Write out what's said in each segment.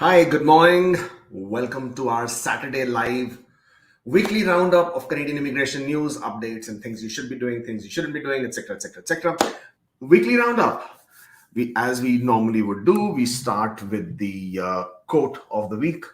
Hi, good morning. Welcome to our Saturday live weekly roundup of Canadian immigration news, updates, and things you should be doing, things you shouldn't be doing, etc., etc., etc. Weekly roundup. As we normally would do, we start with the quote of the week.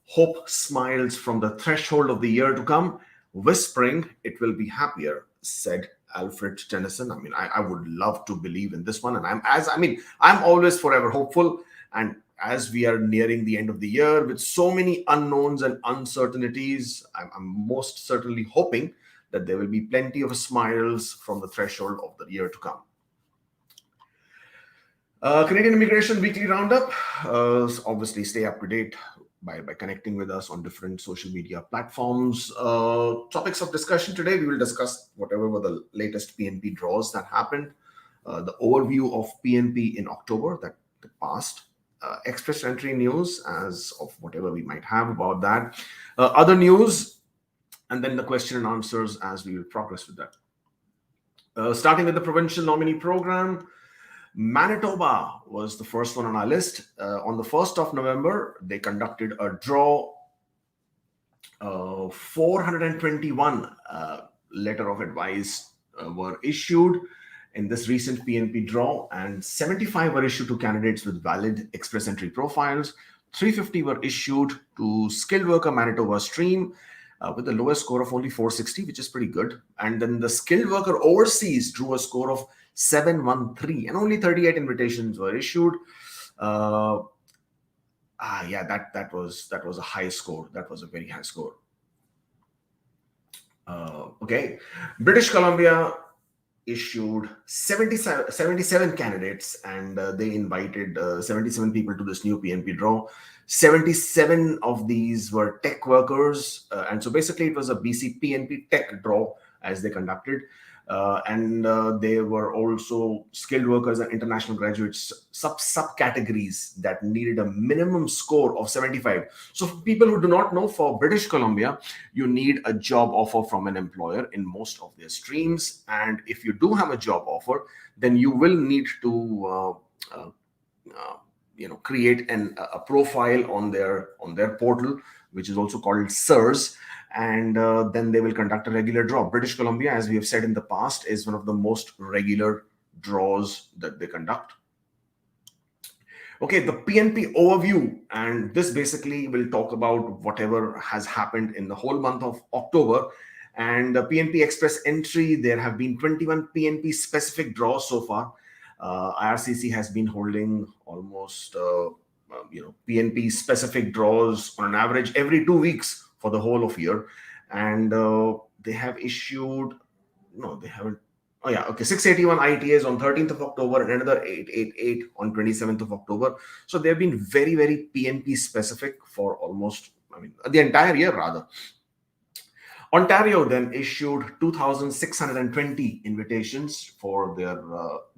Hope smiles from the threshold of the year to come, whispering it will be happier, said Alfred Tennyson. I would love to believe in this one, and I'm always forever hopeful. And as we are nearing the end of the year with so many unknowns and uncertainties, I'm most certainly hoping that there will be plenty of smiles from the threshold of the year to come. Canadian Immigration Weekly Roundup. Obviously, stay up to date by connecting with us on different social media platforms. Topics of discussion today, we will discuss whatever were the latest PNP draws that happened, the overview of PNP in October that passed, express entry news as of whatever we might have about that, other news, and then the question and answers as we will progress with that. Starting with the provincial nominee program, Manitoba was the first one on our list. On the 1st of November, they conducted a draw. 421 letter of advice were issued in this recent PNP draw, and 75 were issued to candidates with valid express entry profiles. 350 were issued to skilled worker Manitoba stream with the lowest score of only 460, which is pretty good. And then the skilled worker overseas drew a score of 713, and only 38 invitations were issued. That was a high score. That was a very high score. Okay, British Columbia issued 77 candidates, and they invited 77 people to this new PNP draw. 77 of these were tech workers, and so basically it was a BC PNP tech draw as they conducted. And there were also skilled workers and international graduates subcategories that needed a minimum score of 75. So for people who do not know, for British Columbia, you need a job offer from an employer in most of their streams. And if you do have a job offer, then you will need to create a profile on their portal, which is also called SIRS, and then they will conduct a regular draw. British Columbia, as we have said in the past, is one of the most regular draws that they conduct. Okay, the PNP overview, and this basically will talk about whatever has happened in the whole month of October. And the PNP-EXPRESS entry, there have been 21 PNP specific draws so far. IRCC has been holding almost PNP specific draws on an average every 2 weeks for the whole of year, and they have issued 681 ITAs on 13th of October and another 888 on 27th of October. So they've been very, very PNP specific for almost the entire year rather. Ontario then issued 2,620 invitations for their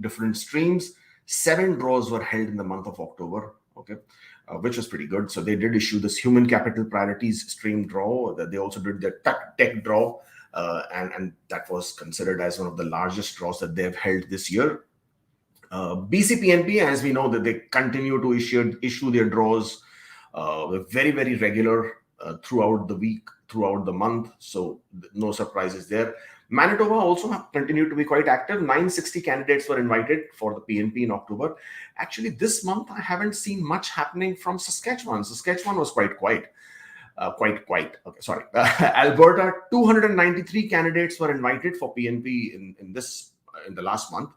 different streams. 7 draws were held in the month of October, which was pretty good. So they did issue this human capital priorities stream draw. They also did their tech draw, and that was considered as one of the largest draws that they've held this year. BCPNP, as we know, that they continue to issue their draws very, very regular throughout the week, throughout the month, so no surprises there. Manitoba also continued to be quite active. 960 candidates were invited for the PNP in October. Actually, this month I haven't seen much happening from Saskatchewan. Saskatchewan was quite quiet. Alberta, 293 candidates were invited for PNP in the last month.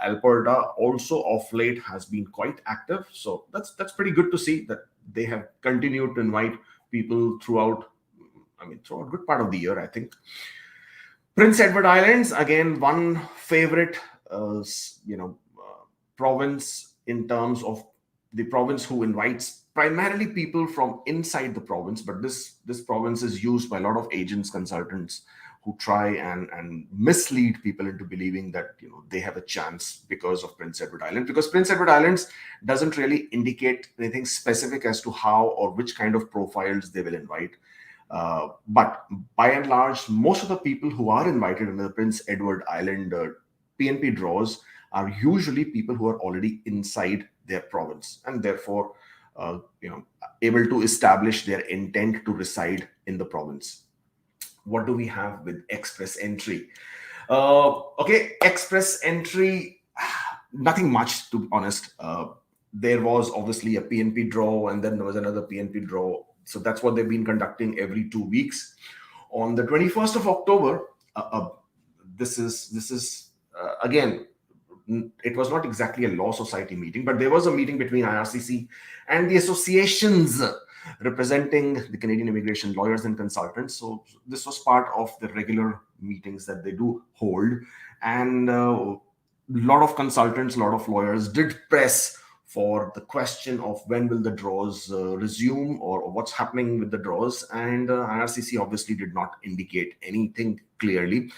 Alberta also of late has been quite active, so that's pretty good to see that they have continued to invite people throughout a good part of the year, I think. Prince Edward Islands, again, one favorite province in terms of the province who invites primarily people from inside the province, but this province is used by a lot of agents, consultants who try and mislead people into believing that they have a chance because of Prince Edward Island, because Prince Edward Islands doesn't really indicate anything specific as to how or which kind of profiles they will invite. But by and large, most of the people who are invited in the Prince Edward Island PNP draws are usually people who are already inside their province, and therefore able to establish their intent to reside in the province. What do we have with express entry? Okay, express entry, nothing much, to be honest. There was obviously a PNP draw, and then there was another PNP draw. So that's what they've been conducting every 2 weeks. On the 21st of October, this is again, it was not exactly a law society meeting, but there was a meeting between IRCC and the associations representing the Canadian immigration lawyers and consultants. So this was part of the regular meetings that they do hold. And a lot of consultants, a lot of lawyers did press for the question of when will the draws resume, or what's happening with the draws. And IRCC obviously did not indicate anything clearly.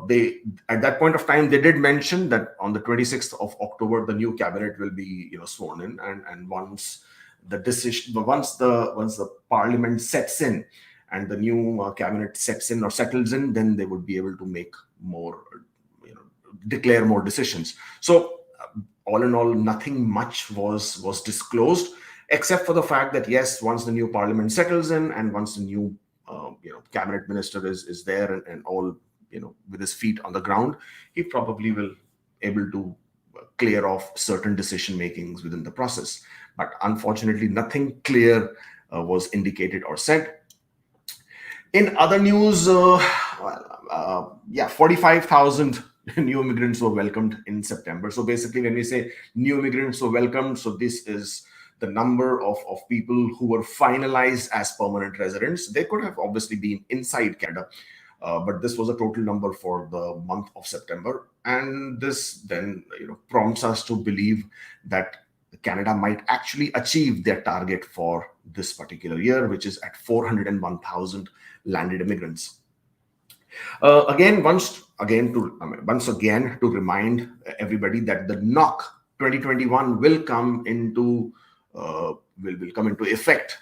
They, at that point of time, they did mention that on the 26th of October, the new cabinet will be sworn in, and once the decision, once the parliament sets in and the new cabinet sets in or settles in, then they would be able to make more, declare more decisions. So all in all, nothing much was disclosed, except for the fact that yes, once the new parliament settles in and once the new cabinet minister is there and all with his feet on the ground, he probably will able to clear off certain decision makings within the process. But unfortunately, nothing clear was indicated or said. In other news, 45,000 new immigrants were welcomed in September. So basically, when we say new immigrants were welcomed, so this is the number of people who were finalized as permanent residents. They could have obviously been inside Canada, but this was a total number for the month of September. And this then prompts us to believe that Canada might actually achieve their target for this particular year, which is at 401,000 landed immigrants. Once again to remind everybody that the NOC 2021 will come into effect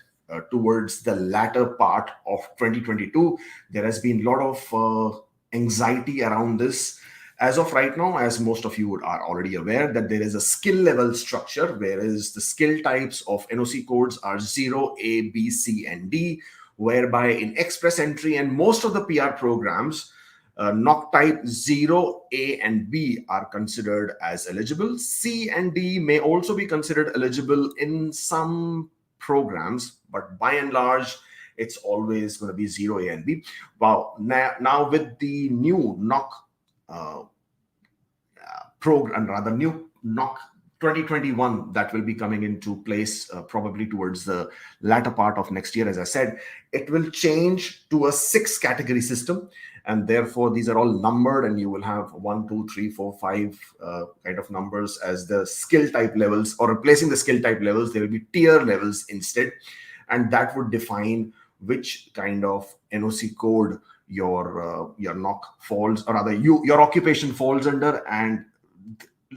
towards the latter part of 2022. There has been a lot of anxiety around this. As of right now, as most of you are already aware, that there is a skill level structure, whereas the skill types of NOC codes are 0, A, B, C, and D, whereby in express entry and most of the PR programs, NOC type 0, A, and B are considered as eligible. C and D may also be considered eligible in some programs, but by and large, it's always going to be 0, A, and B. Wow. Now with the new NOC program, rather new NOC 2021 that will be coming into place probably towards the latter part of next year. As I said, it will change to a 6-category system, and therefore these are all numbered, and you will have 1, 2, 3, 4, 5 kind of numbers as the skill type levels, or replacing the skill type levels, there will be tier levels instead, and that would define which kind of NOC code your NOC falls, or rather your occupation falls under. And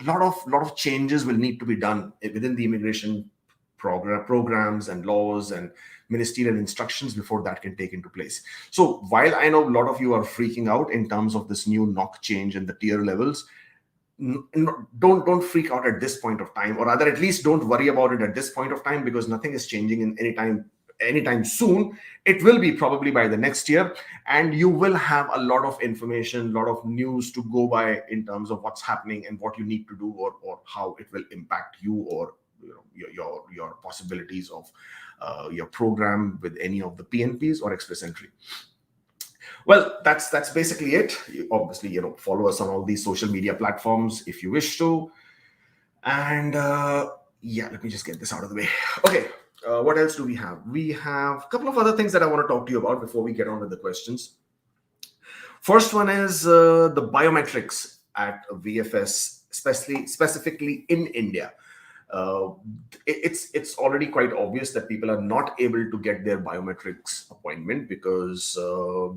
lot of changes will need to be done within the immigration programs and laws and ministerial instructions before that can take into place. So while I know a lot of you are freaking out in terms of this new NOC change and the tier levels, don't freak out at this point of time, or rather at least don't worry about it at this point of time, because nothing is changing in anytime soon. It will be probably by the next year, and you will have a lot of information, a lot of news to go by in terms of what's happening and what you need to do, or how it will impact you, or your possibilities of your program with any of the PNPs or express entry. Well, that's basically it. You obviously follow us on all these social media platforms if you wish to. And let me just get this out of the way. Okay. What else do we have? We have a couple of other things that I want to talk to you about before we get on with the questions. First one is the biometrics at VFS, specifically in India. It's already quite obvious that people are not able to get their biometrics appointment because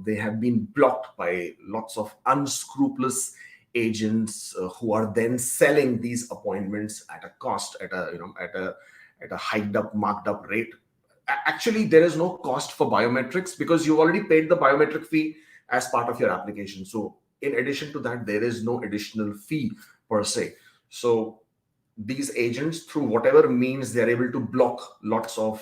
they have been blocked by lots of unscrupulous agents who are then selling these appointments at a cost, at a hiked up, marked up rate. Actually, there is no cost for biometrics because you already paid the biometric fee as part of your application. So in addition to that, there is no additional fee per se. So these agents, through whatever means, they're able to block lots of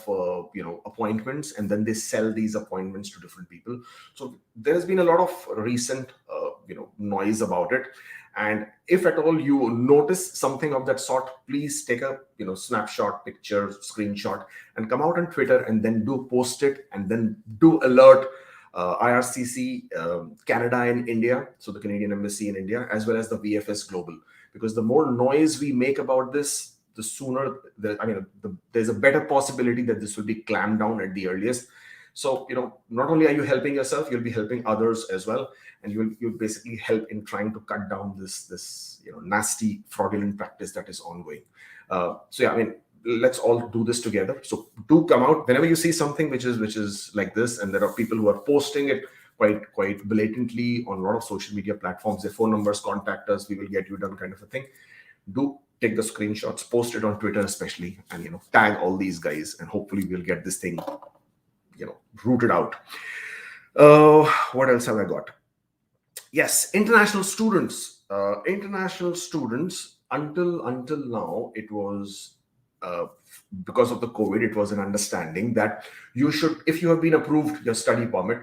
appointments, and then they sell these appointments to different people. So there has been a lot of recent noise about it. And if at all you notice something of that sort, please take a snapshot, picture, screenshot, and come out on Twitter, and then do post it, and then do alert IRCC Canada and India, so the Canadian Embassy in India, as well as the VFS Global. Because the more noise we make about this, the sooner there's a better possibility that this will be clamped down at the earliest. So not only are you helping yourself, you'll be helping others as well, and you'll basically help in trying to cut down this nasty fraudulent practice that is ongoing. So yeah, let's all do this together. So do come out whenever you see something which is like this, and there are people who are posting it quite blatantly on a lot of social media platforms. Their phone numbers, contact us, we will get you done, kind of a thing. Do take the screenshots, post it on Twitter especially, and tag all these guys, and hopefully we'll get this thing rooted out. What else have I got? Yes, international students. International students, until now, it was because of the COVID, it was an understanding that you should, if you have been approved your study permit,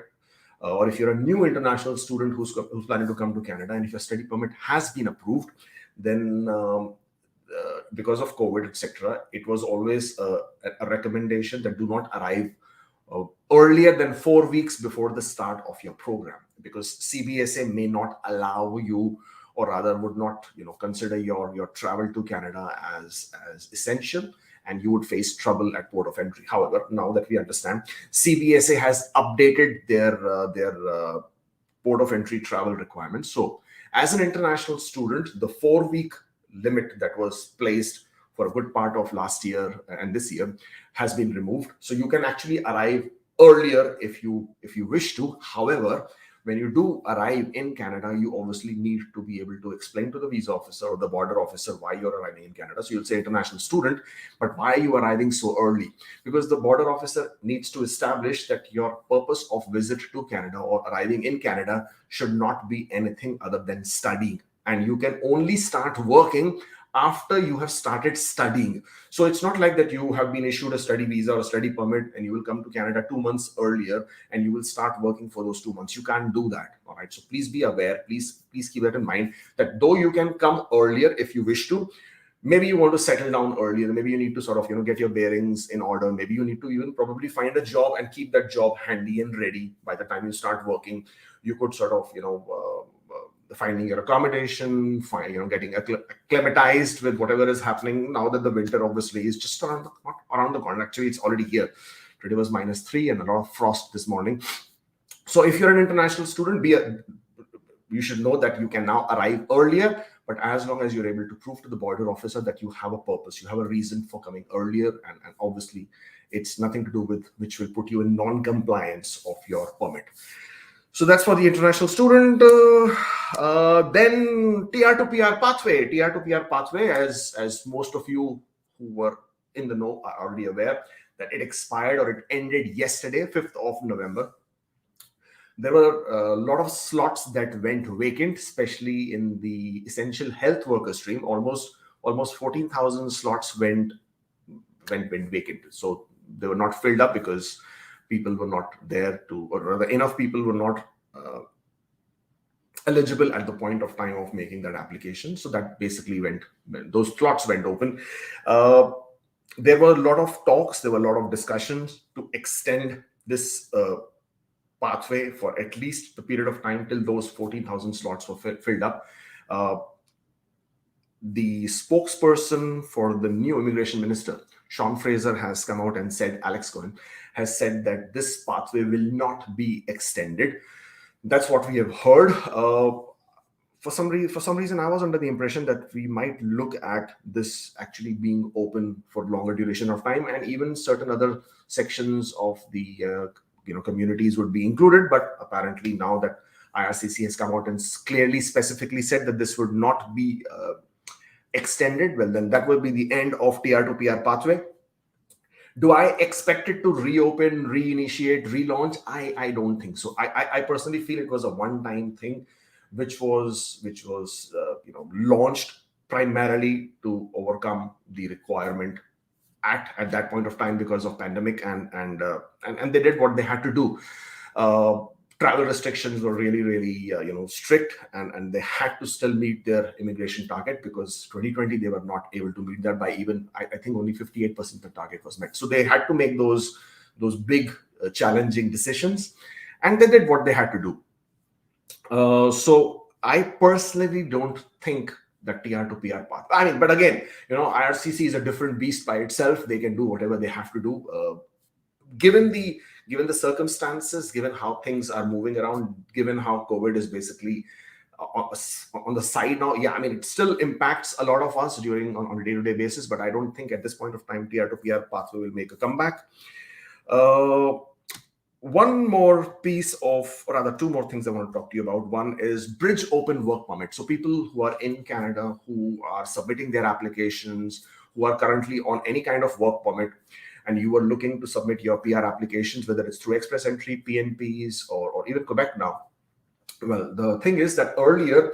or if you're a new international student who's planning to come to Canada, and if your study permit has been approved, then because of COVID, etc., it was always a recommendation that do not arrive earlier than 4 weeks before the start of your program, because CBSA may not allow you, or rather would not consider your travel to Canada as essential, and you would face trouble at port of entry. However, now that we understand, CBSA has updated their port of entry travel requirements. So as an international student, the 4-week limit that was placed for a good part of last year and this year has been removed. So you can actually arrive earlier if you wish to. However, when you do arrive in Canada, you obviously need to be able to explain to the visa officer or the border officer why you're arriving in Canada. So you'll say international student, but why are you arriving so early? Because the border officer needs to establish that your purpose of visit to Canada or arriving in Canada should not be anything other than studying. And you can only start working after you have started studying. So it's not like that you have been issued a study visa or a study permit and you will come to Canada 2 months earlier and you will start working for those 2 months. You can't do that. All right. So please be aware. Please keep that in mind, that though you can come earlier if you wish to, maybe you want to settle down earlier. Maybe you need to sort of, get your bearings in order. Maybe you need to even probably find a job and keep that job handy and ready by the time you start working. You could sort of, finding your accommodation, getting acclimatized with whatever is happening now that the winter obviously is just around the corner. Actually, it's already here. Today was -3 and a lot of frost this morning. So if you're an international student, you should know that you can now arrive earlier, but as long as you're able to prove to the border officer that you have a purpose, you have a reason for coming earlier, and obviously it's nothing to do with which will put you in non-compliance of your permit. So that's for the international student. Then TR to PR pathway. TR to PR pathway, as most of you who were in the know are already aware, that it expired or it ended yesterday, 5th of November. There were a lot of slots that went vacant, especially in the essential health worker stream. Almost 14,000 slots went vacant. So they were not filled up because people were not there to, or rather enough people were not eligible at the point of time of making that application. So that basically those slots went open. There were a lot of talks, there were a lot of discussions to extend this pathway for at least the period of time till those 14,000 slots were filled up. The spokesperson for the new immigration minister, Sean Fraser, has come out and said, Alex Cohen has said that this pathway will not be extended. That's what we have heard. For some reason, I was under the impression that we might look at this actually being open for longer duration of time, and even certain other sections of the communities would be included. But apparently now that IRCC has come out and clearly specifically said that this would not be extended, well, then that will be the end of TR to PR pathway. Do I expect it to reopen, reinitiate, relaunch? I don't think so. I personally feel it was a one-time thing, which was launched primarily to overcome the requirement at that point of time because of pandemic, and they did what they had to do. uh, Travel restrictions were really strict, and they had to still meet their immigration target, because 2020 they were not able to meet that by even, I think only 58% of the target was met. So they had to make those big challenging decisions, and they did what they had to do. So I personally don't think that TR to PR path. I mean, but again, IRCC is a different beast by itself. They can do whatever they have to do. Given the circumstances, given how things are moving around, given how COVID is basically on the side now, yeah, I mean, it still impacts a lot of us on a day-to-day basis, but I don't think at this point of time TR to PR pathway will make a comeback. One more piece of, or rather two more things I want to talk to you about. One is bridge open work permit. So people who are in Canada, who are submitting their applications, who are currently on any kind of work permit, and you are looking to submit your PR applications, whether it's through Express Entry, PNPs, or even Quebec now. Well, the thing is that earlier,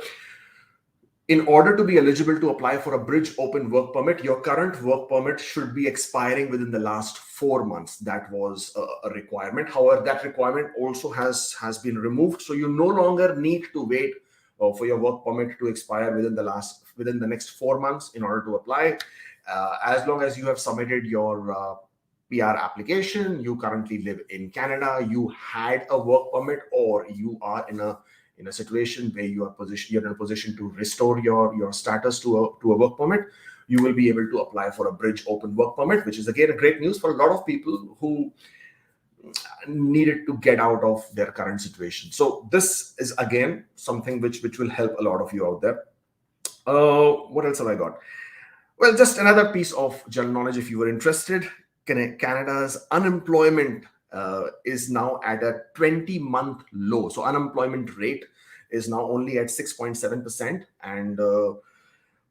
in order to be eligible to apply for a bridge open work permit, your current work permit should be expiring within the last 4 months. That was a requirement. However, that requirement also has been removed. So you no longer need to wait for your work permit to expire within the next 4 months in order to apply. As long as you have submitted your PR application, you currently live in Canada, you had a work permit, or you are in a situation where you're in a position to restore your status to a work permit, you will be able to apply for a bridge open work permit, which is again a great news for a lot of people who needed to get out of their current situation. So this is again something which will help a lot of you out there. What else have I got? Well, just another piece of general knowledge if you were interested. Canada's unemployment is now at a 20-month low. So unemployment rate is now only at 6.7%. And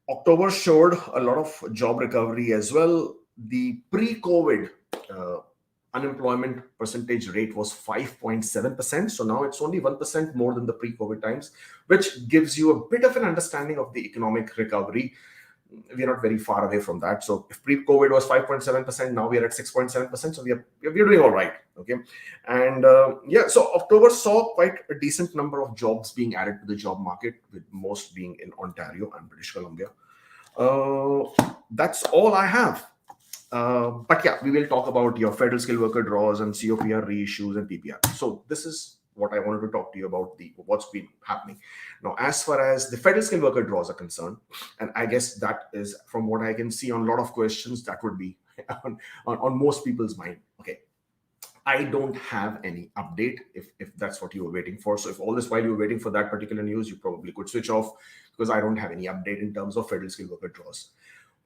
October showed a lot of job recovery as well. The pre-COVID unemployment percentage rate was 5.7%. So now it's only 1% more than the pre-COVID times, which gives you a bit of an understanding of the economic recovery. We're not very far away from that. So if pre-COVID was 5.7%, now we are at 6.7%. So we're doing all right. Okay. And so October saw quite a decent number of jobs being added to the job market, with most being in Ontario and British Columbia. That's all I have. But yeah, we will talk about your federal skilled worker draws and COPR reissues and PPR. So this is what I wanted to talk to you about, what's been happening. Now, as far as the federal skilled worker draws are concerned, and I guess that is, from what I can see on a lot of questions, that would be on most people's mind. Okay, I don't have any update if that's what you were waiting for. So if all this while you were waiting for that particular news, you probably could switch off, because I don't have any update in terms of federal skilled worker draws.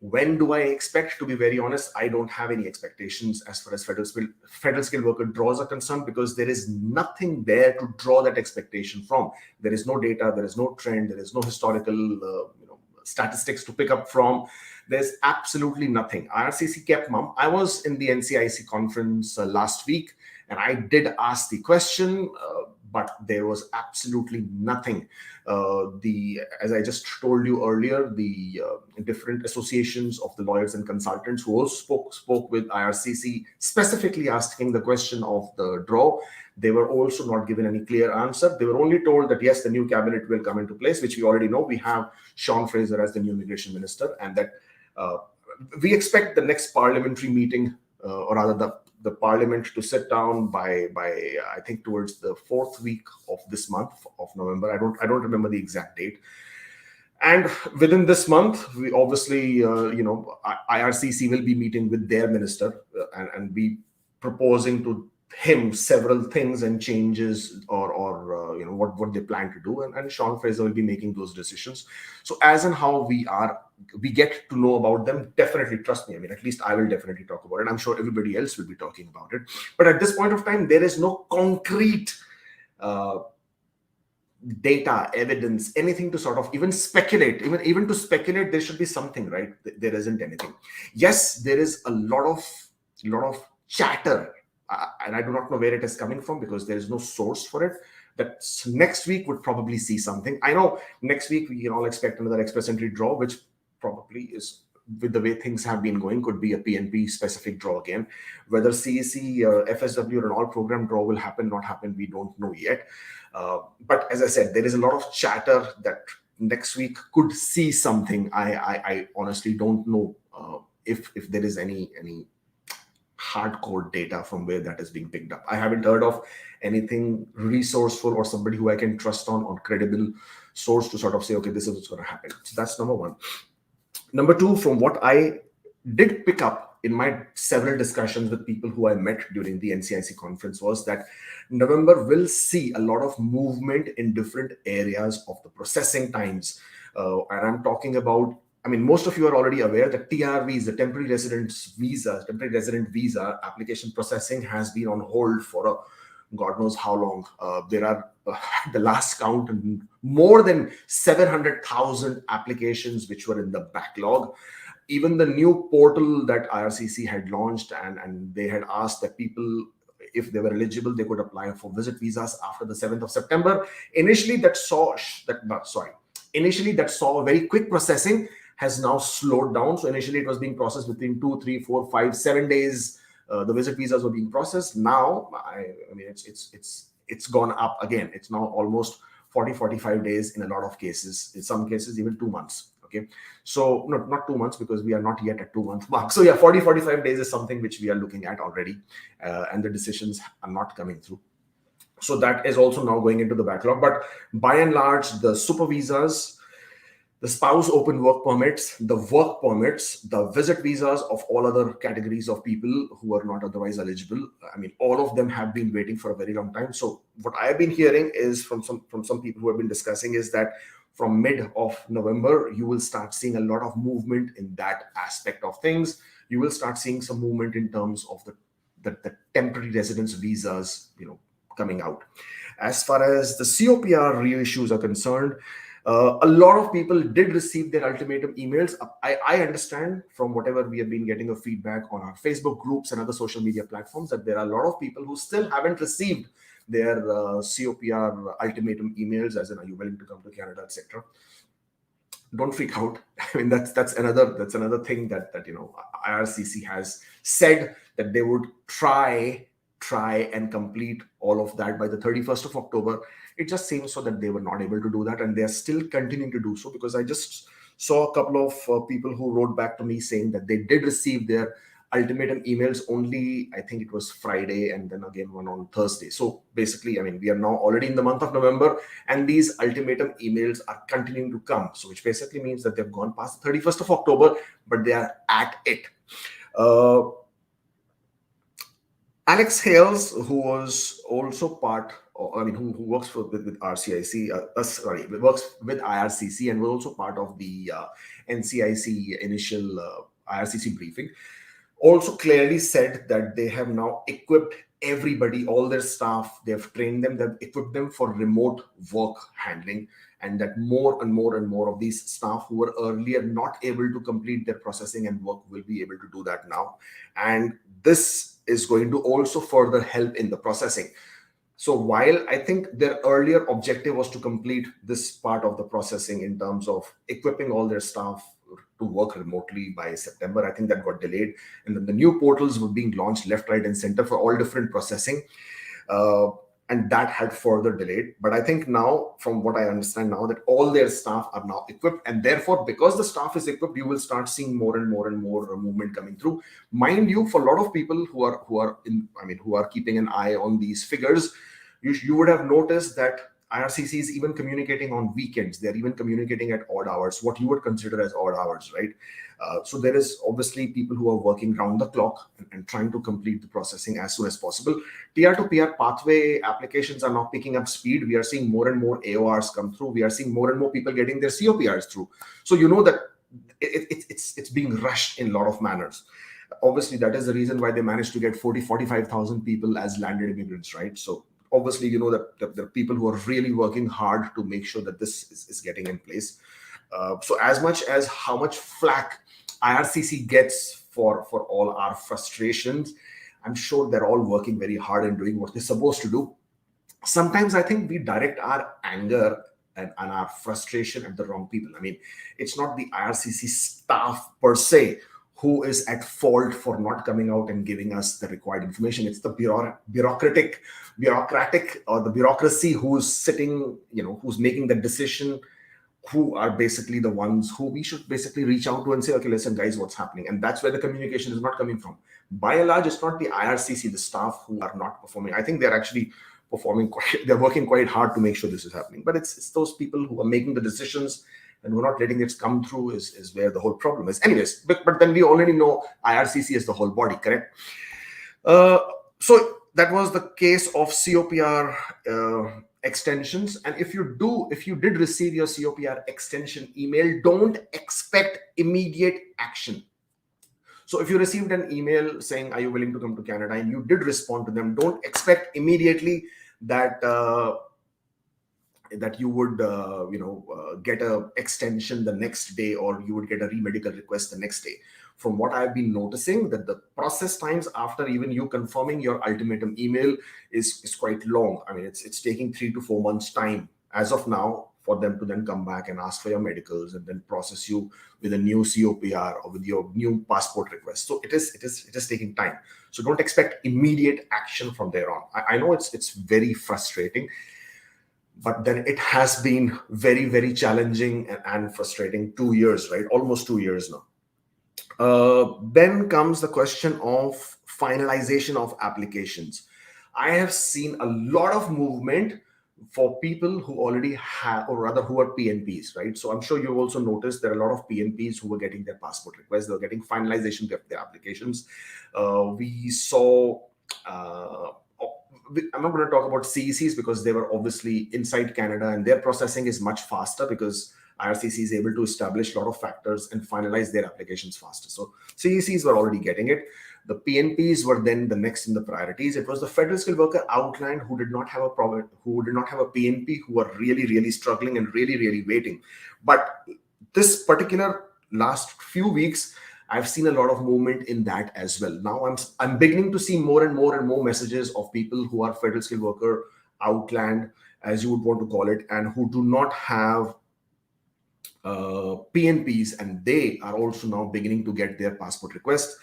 When do I expect? To be very honest, I don't have any expectations as far as federal skilled worker draws are concerned, because there is nothing there to draw that expectation from. There is no data, there is no trend, there is no historical statistics to pick up from. There's absolutely nothing. IRCC kept mum. I was in the NCIC conference last week, and I did ask the question, but there was absolutely nothing. As I just told you earlier, the different associations of the lawyers and consultants who also spoke with IRCC, specifically asking the question of the draw, they were also not given any clear answer. They were only told that yes, the new cabinet will come into place, which we already know. We have Sean Fraser as the new immigration minister, and that we expect the next parliamentary meeting, or rather the parliament, to sit down by I think towards the 4th week of this month of November. I don't remember the exact date. And within this month, we obviously IRCC will be meeting with their minister and be proposing to him several things and changes, or what they plan to do, and Sean Fraser will be making those decisions. So as and how we get to know about them, definitely, trust me, I mean, at least I will definitely talk about it. I'm sure everybody else will be talking about it, but at this point of time, there is no concrete data, evidence, anything to sort of even speculate. Even to speculate, there should be something, right? There isn't anything. Yes, there is a lot of chatter, and I do not know where it is coming from, because there is no source for it, that next week would probably see something. I know next week we can all expect another Express Entry draw, which probably is, with the way things have been going, could be a PNP specific draw again. Whether CEC, FSW, or an all program draw will happen, not happen, we don't know yet. But as I said, there is a lot of chatter that next week could see something. I honestly don't know if there is any hardcore data from where that is being picked up. I haven't heard of anything resourceful or somebody who I can trust on credible source to sort of say, okay, this is what's going to happen. So that's number one. Number two, from what I did pick up in my several discussions with people who I met during the NCIC conference, was that November will see a lot of movement in different areas of the processing times. And I'm talking about, I mean, most of you are already aware that TRVs, the temporary resident visa application processing has been on hold for God knows how long. There are, the last count, more than 700,000 applications which were in the backlog. Even the new portal that IRCC had launched, and they had asked that people, if they were eligible, they could apply for visit visas after the 7th of September. Initially, that saw a very quick processing, has now slowed down. So initially it was being processed within 2, 3, 4, 5, 7 days. The visit visas were being processed. Now, I mean, it's gone up again. It's now almost 40, 45 days in a lot of cases. In some cases, even 2 months. Okay, so not 2 months, because we are not yet at 2-month mark. So yeah, 40, 45 days is something which we are looking at already, and the decisions are not coming through. So that is also now going into the backlog. But by and large, the super visas, the spouse open work permits, the work permits, the visit visas of all other categories of people who are not otherwise eligible, I mean, all of them have been waiting for a very long time. So what I have been hearing is from some people who have been discussing is that from mid of November, you will start seeing a lot of movement in that aspect of things. You will start seeing some movement in terms of the temporary residence visas, coming out. As far as the COPR reissues are concerned, a lot of people did receive their ultimatum emails. I understand from whatever we have been getting of feedback on our Facebook groups and other social media platforms that there are a lot of people who still haven't received their COPR ultimatum emails, as in, are you willing to come to Canada, etc. Don't freak out. I mean, that's another thing that IRCC has said, that they would try and complete all of that by the 31st of October. It just seems so that they were not able to do that, and they are still continuing to do so, because I just saw a couple of people who wrote back to me saying that they did receive their ultimatum emails only, I think it was Friday, and then again one on Thursday. So basically, I mean, we are now already in the month of November, and these ultimatum emails are continuing to come. So which basically means that they've gone past the 31st of October, but they are at it. Alex Hales, who was also who works with RCIC, works with IRCC, and was also part of the NCIC initial IRCC briefing, also clearly said that they have now equipped everybody, all their staff, they've trained them, they've equipped them for remote work handling, and that more and more of these staff who were earlier not able to complete their processing and work will be able to do that now. And this is going to also further help in the processing. So while I think their earlier objective was to complete this part of the processing in terms of equipping all their staff to work remotely by September, I think that got delayed. And then the new portals were being launched left, right, and center for all different processing. And that had further delayed. But I think now, from what I understand now, that all their staff are now equipped, and therefore, because the staff is equipped, you will start seeing more and more movement coming through. Mind you, for a lot of people who are keeping an eye on these figures, you would have noticed that IRCC is even communicating on weekends. They're even communicating at odd hours, what you would consider as odd hours, right? So there is obviously people who are working round the clock and trying to complete the processing as soon as possible. TR to PR pathway applications are now picking up speed. We are seeing more and more AORs come through. We are seeing more and more people getting their COPRs through. So you know that it's being rushed in a lot of manners. Obviously, that is the reason why they managed to get 45,000 people as landed immigrants, right? So obviously, you know that there are people who are really working hard to make sure that this is getting in place. So as much as how much flack IRCC gets for all our frustrations, I'm sure they're all working very hard and doing what they're supposed to do. Sometimes I think we direct our anger and our frustration at the wrong people. I mean, it's not the IRCC staff per se who is at fault for not coming out and giving us the required information. It's the bureaucratic or the bureaucracy who's sitting, who's making the decision, who are basically the ones who we should basically reach out to and say, okay, listen, guys, what's happening? And that's where the communication is not coming from. By and large, it's not the IRCC, the staff who are not performing. I think they're actually they're working quite hard to make sure this is happening. But it's those people who are making the decisions and who are not letting it come through is where the whole problem is. Anyways, but then we already know IRCC is the whole body, correct? So that was the case of COPR extensions. And if you did receive your COPR extension email, don't expect immediate action. So if you received an email saying, are you willing to come to Canada, and you did respond to them, don't expect immediately that that you would get a extension the next day, or you would get a remedical request the next day. From what I've been noticing, that the process times after even you confirming your ultimatum email is quite long. I mean, it's taking 3 to 4 months time as of now for them to then come back and ask for your medicals and then process you with a new COPR or with your new passport request. So it is taking time. So don't expect immediate action from there on. I know it's very frustrating, but then it has been very, very challenging and frustrating 2 years, right? Almost 2 years now. Then comes the question of finalization of applications. I have seen a lot of movement for people who already have, or rather who are PNPs, right? So I'm sure you've also noticed there are a lot of PNPs who were getting their passport requests. They were getting finalization of their applications. We saw, I'm not going to talk about CECs because they were obviously inside Canada, and their processing is much faster because IRCC is able to establish a lot of factors and finalize their applications faster. So CECs were already getting it. The PNPs were then the next in the priorities. It was the federal skilled worker outline who did not have a problem, who did not have a PNP, who were really, really struggling and really, really waiting. But this particular last few weeks, I've seen a lot of movement in that as well. Now I'm beginning to see more and more messages of people who are federal skilled worker outland, as you would want to call it, and who do not have PNPs, and they are also now beginning to get their passport requests.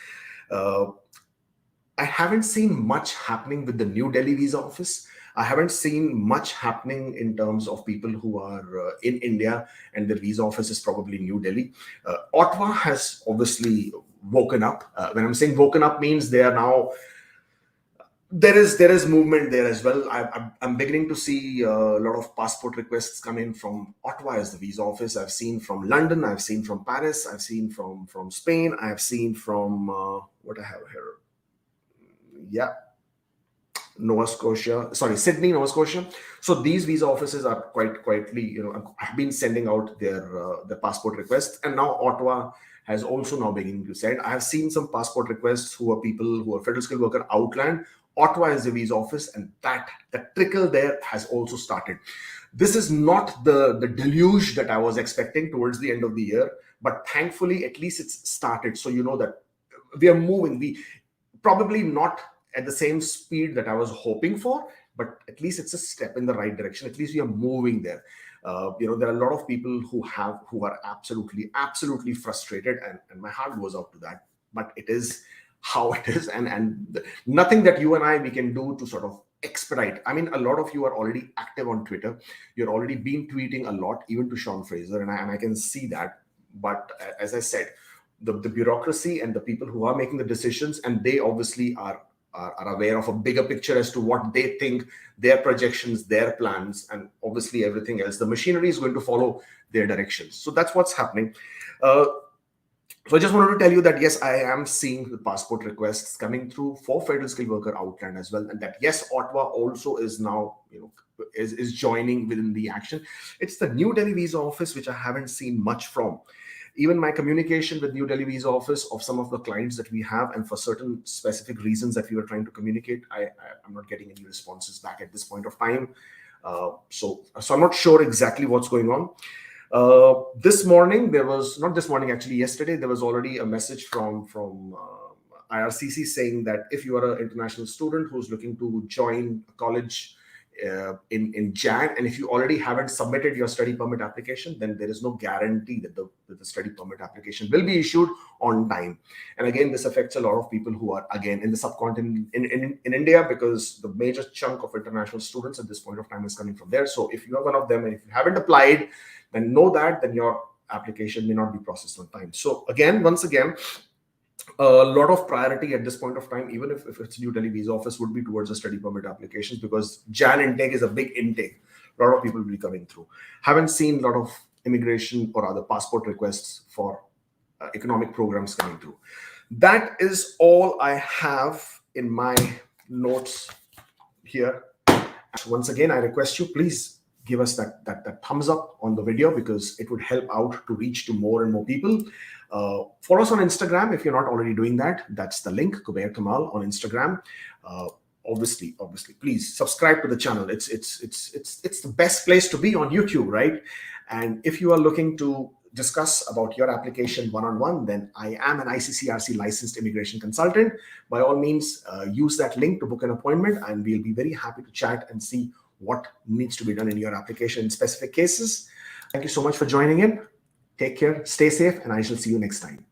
I haven't seen much happening with the New Delhi visa office. I haven't seen much happening in terms of people who are in India and their visa office is probably New Delhi. Ottawa has obviously woken up. When I'm saying woken up means they are now, there is movement there as well. I'm beginning to see a lot of passport requests come in from Ottawa as the visa office. I've seen from London, I've seen from Paris, I've seen from Spain, I've seen from what I have here. Yeah, Sydney, Nova Scotia. So these visa offices are quite quietly, have been sending out their passport requests, and now Ottawa has also now beginning to send. I have seen some passport requests who are people who are federal skilled worker outland. Ottawa is the visa office, and the trickle there has also started. This is not the deluge that I was expecting towards the end of the year, but thankfully at least it's started. So you know that we are moving. We probably not at the same speed that I was hoping for, but at least it's a step in the right direction. At least we are moving there. There are a lot of people who are absolutely frustrated, and my heart goes out to that. But it is how it is, and nothing that you and we can do to sort of expedite. I mean, a lot of you are already active on Twitter. You're already been tweeting a lot, even to Sean Fraser, and I can see that. But as I said, the bureaucracy and the people who are making the decisions, and they obviously are aware of a bigger picture as to what they think, their projections, their plans, and obviously everything else. The machinery is going to follow their directions. So that's what's happening. So I just wanted to tell you that, yes, I am seeing the passport requests coming through for federal skilled worker outland as well. And that, yes, Ottawa also is now, is joining within the action. It's the New Delhi visa office, which I haven't seen much from. Even my communication with New Delhi visa office of some of the clients that we have, and for certain specific reasons that we were trying to communicate, I'm not getting any responses back at this point of time. So I'm not sure exactly what's going on. This morning, yesterday, there was already a message from IRCC saying that if you are an international student who's looking to join a college in Jan, and if you already haven't submitted your study permit application, then there is no guarantee that the study permit application will be issued on time. And again, this affects a lot of people who are again in the subcontinent in India, because the major chunk of international students at this point of time is coming from there. So if you are one of them and if you haven't applied, then know that then your application may not be processed on time. So again, once again, a lot of priority at this point of time, even if it's New Delhi visa office, would be towards the study permit applications, because Jan intake is a big intake. A lot of people will be coming through. Haven't seen a lot of immigration or other passport requests for economic programs coming through. That is all I have in my notes here. Once again, I request you, please give us that thumbs up on the video, because it would help out to reach to more and more people. Follow us on Instagram if you're not already doing that. That's the link, Kubeir Kamal on Instagram. Obviously, please subscribe to the channel. It's the best place to be on YouTube, right? And if you are looking to discuss about your application one-on-one, then I am an ICCRC licensed immigration consultant. By all means, use that link to book an appointment, and we'll be very happy to chat and see what needs to be done in your application in specific cases. Thank you so much for joining in. Take care, stay safe, and I shall see you next time.